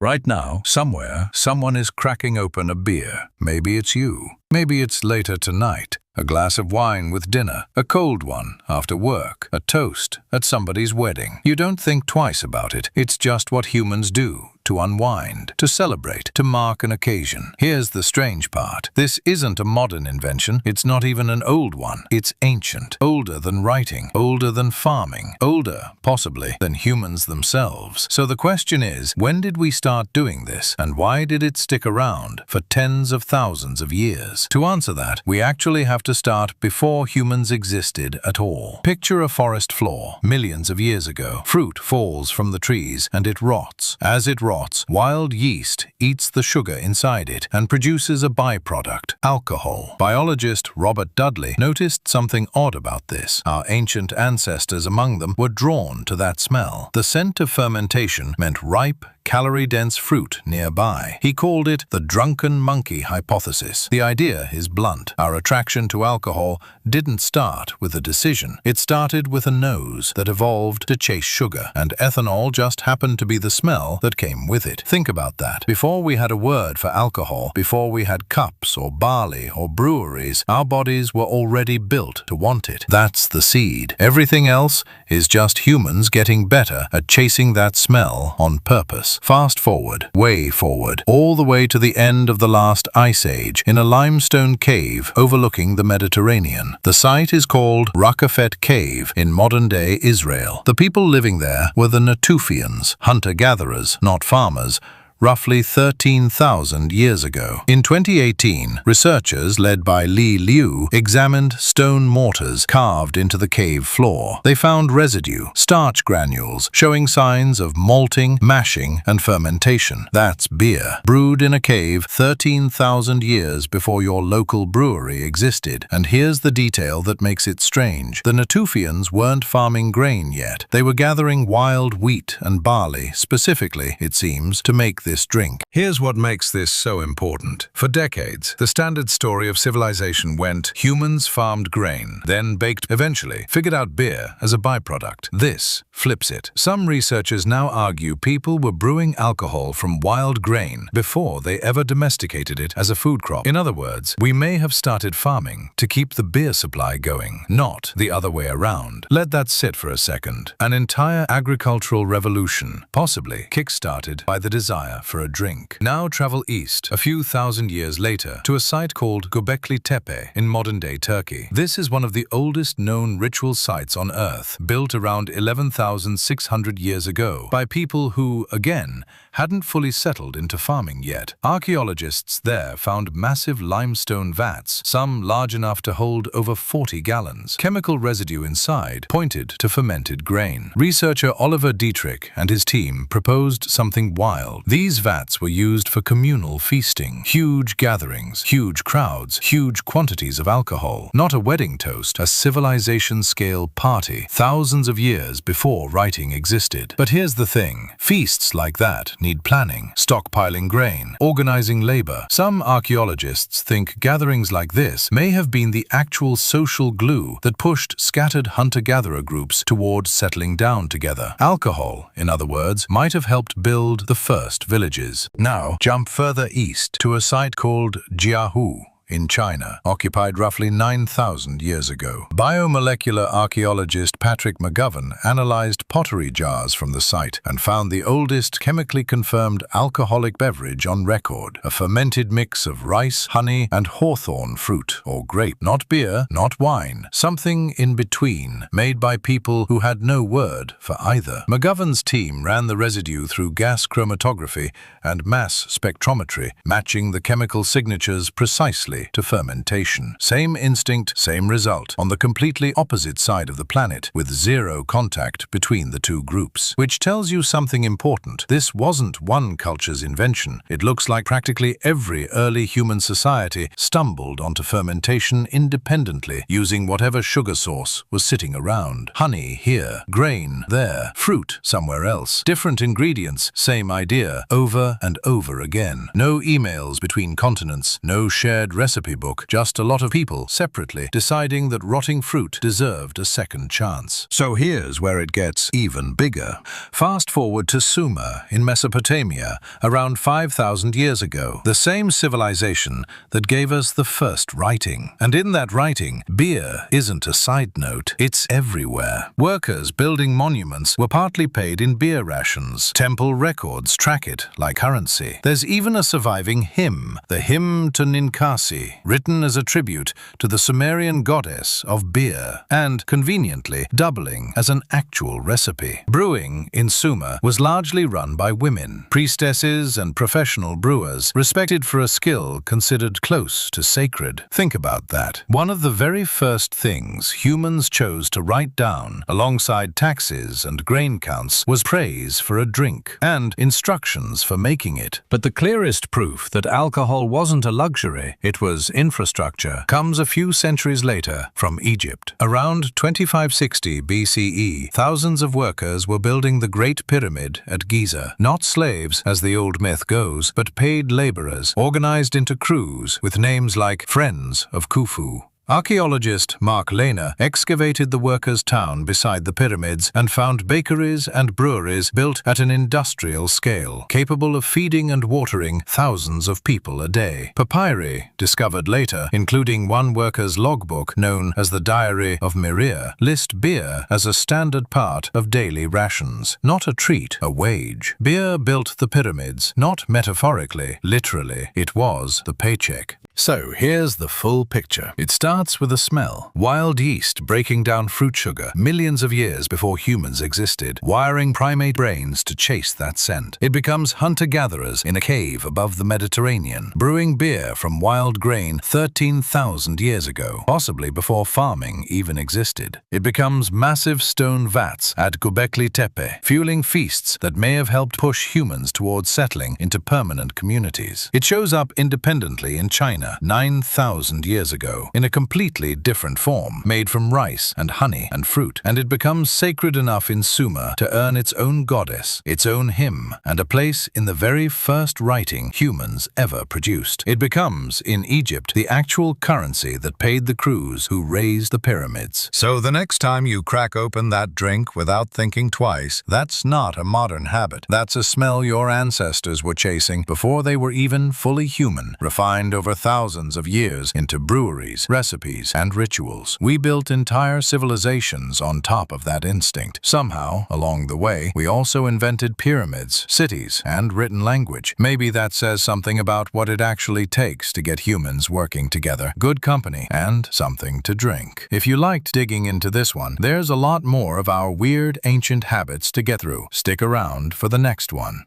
Right now, somewhere, someone is cracking open a beer. Maybe it's you. Maybe it's later tonight. A glass of wine with dinner, a cold one after work, a toast at somebody's wedding. You don't think twice about it. It's just what humans do. To unwind, to celebrate, to mark an occasion. Here's the strange part. This isn't a modern invention. It's not even an old one. It's ancient. Older than writing. Older than farming. Older, possibly, than humans themselves. So the question is, when did we start doing this? And why did it stick around for tens of thousands of years? To answer that, we actually have to start before humans existed at all. Picture a forest floor. Millions of years ago, fruit falls from the trees and it rots. As it rots, wild yeast eats the sugar inside it and produces a byproduct, alcohol. Biologist Robert Dudley noticed something odd about this. Our ancient ancestors among them were drawn to that smell. The scent of fermentation meant ripe, calorie-dense fruit nearby. He called it the drunken monkey hypothesis. The idea is blunt. Our attraction to alcohol didn't start with a decision. It started with a nose that evolved to chase sugar, and ethanol just happened to be the smell that came with it. Think about that. Before we had a word for alcohol, before we had cups or barley or breweries, our bodies were already built to want it. That's the seed. Everything else is just humans getting better at chasing that smell on purpose. Fast forward, way forward, all the way to the end of the last ice age in a limestone cave overlooking the Mediterranean. The site is called Raqefet Cave in modern-day Israel. The people living there were the Natufians, hunter-gatherers, not farmers, roughly 13,000 years ago. In 2018, researchers led by Li Liu examined stone mortars carved into the cave floor. They found residue, starch granules, showing signs of malting, mashing, and fermentation. That's beer, brewed in a cave 13,000 years before your local brewery existed. And here's the detail that makes it strange. The Natufians weren't farming grain yet. They were gathering wild wheat and barley, specifically, it seems, to make this drink. Here's what makes this so important. For decades, the standard story of civilization went, humans farmed grain, then baked, eventually figured out beer as a byproduct. This flips it. Some researchers now argue people were brewing alcohol from wild grain before they ever domesticated it as a food crop. In other words, we may have started farming to keep the beer supply going, not the other way around. Let that sit for a second. An entire agricultural revolution, possibly kick-started by the desire for a drink. Now travel east, a few thousand years later, to a site called Göbekli Tepe in modern-day Turkey. This is one of the oldest known ritual sites on Earth, built around 11,600 years ago by people who, again, hadn't fully settled into farming yet. Archaeologists there found massive limestone vats, some large enough to hold over 40 gallons. Chemical residue inside pointed to fermented grain. Researcher Oliver Dietrich and his team proposed something wild. These vats were used for communal feasting, huge gatherings, huge crowds, huge quantities of alcohol. Not a wedding toast, a civilization-scale party, thousands of years before writing existed. But here's the thing. Feasts like that need planning, stockpiling grain, organizing labor. Some archaeologists think gatherings like this may have been the actual social glue that pushed scattered hunter-gatherer groups towards settling down together. Alcohol, in other words, might have helped build the first villages. Now, jump further east to a site called Jiahu in China, occupied roughly 9,000 years ago. Biomolecular archaeologist Patrick McGovern analyzed pottery jars from the site and found the oldest chemically confirmed alcoholic beverage on record, a fermented mix of rice, honey, and hawthorn fruit, or grape. Not beer, not wine, something in between, made by people who had no word for either. McGovern's team ran the residue through gas chromatography and mass spectrometry, matching the chemical signatures precisely to fermentation. Same instinct, same result, on the completely opposite side of the planet, with zero contact between the two groups. Which tells you something important. This wasn't one culture's invention. It looks like practically every early human society stumbled onto fermentation independently, using whatever sugar source was sitting around. Honey here, grain there, fruit somewhere else. Different ingredients, same idea, over and over again. No emails between continents, no shared recipes recipe book, just a lot of people separately deciding that rotting fruit deserved a second chance. So here's where it gets even bigger. Fast forward to Sumer in Mesopotamia around 5,000 years ago, the same civilization that gave us the first writing. And in that writing, beer isn't a side note, it's everywhere. Workers building monuments were partly paid in beer rations. Temple records track it like currency. There's even a surviving hymn, the Hymn to Ninkasi, written as a tribute to the Sumerian goddess of beer, and, conveniently, doubling as an actual recipe. Brewing in Sumer was largely run by women, priestesses and professional brewers, respected for a skill considered close to sacred. Think about that. One of the very first things humans chose to write down, alongside taxes and grain counts, was praise for a drink and instructions for making it. But the clearest proof that alcohol wasn't a luxury, it was infrastructure, comes a few centuries later from Egypt. Around 2560 BCE, thousands of workers were building the Great Pyramid at Giza. Not slaves, as the old myth goes, but paid laborers, organized into crews with names like Friends of Khufu. Archaeologist Mark Lehner excavated the workers' town beside the pyramids and found bakeries and breweries built at an industrial scale, capable of feeding and watering thousands of people a day. Papyri, discovered later, including one worker's logbook known as the Diary of Mirir, list beer as a standard part of daily rations, not a treat, a wage. Beer built the pyramids, not metaphorically, literally. It was the paycheck. So here's the full picture. It starts with a smell. Wild yeast breaking down fruit sugar millions of years before humans existed, wiring primate brains to chase that scent. It becomes hunter-gatherers in a cave above the Mediterranean, brewing beer from wild grain 13,000 years ago, possibly before farming even existed. It becomes massive stone vats at Göbekli Tepe, fueling feasts that may have helped push humans towards settling into permanent communities. It shows up independently in China 9,000 years ago, in a completely different form, made from rice and honey and fruit, and it becomes sacred enough in Sumer to earn its own goddess, its own hymn, and a place in the very first writing humans ever produced. It becomes, in Egypt, the actual currency that paid the crews who raised the pyramids. So the next time you crack open that drink without thinking twice, that's not a modern habit. That's a smell your ancestors were chasing before they were even fully human, refined over thousands of years into breweries, recipes, and rituals. We built entire civilizations on top of that instinct. Somehow, along the way, we also invented pyramids, cities, and written language. Maybe that says something about what it actually takes to get humans working together, good company, and something to drink. If you liked digging into this one, there's a lot more of our weird ancient habits to get through. Stick around for the next one.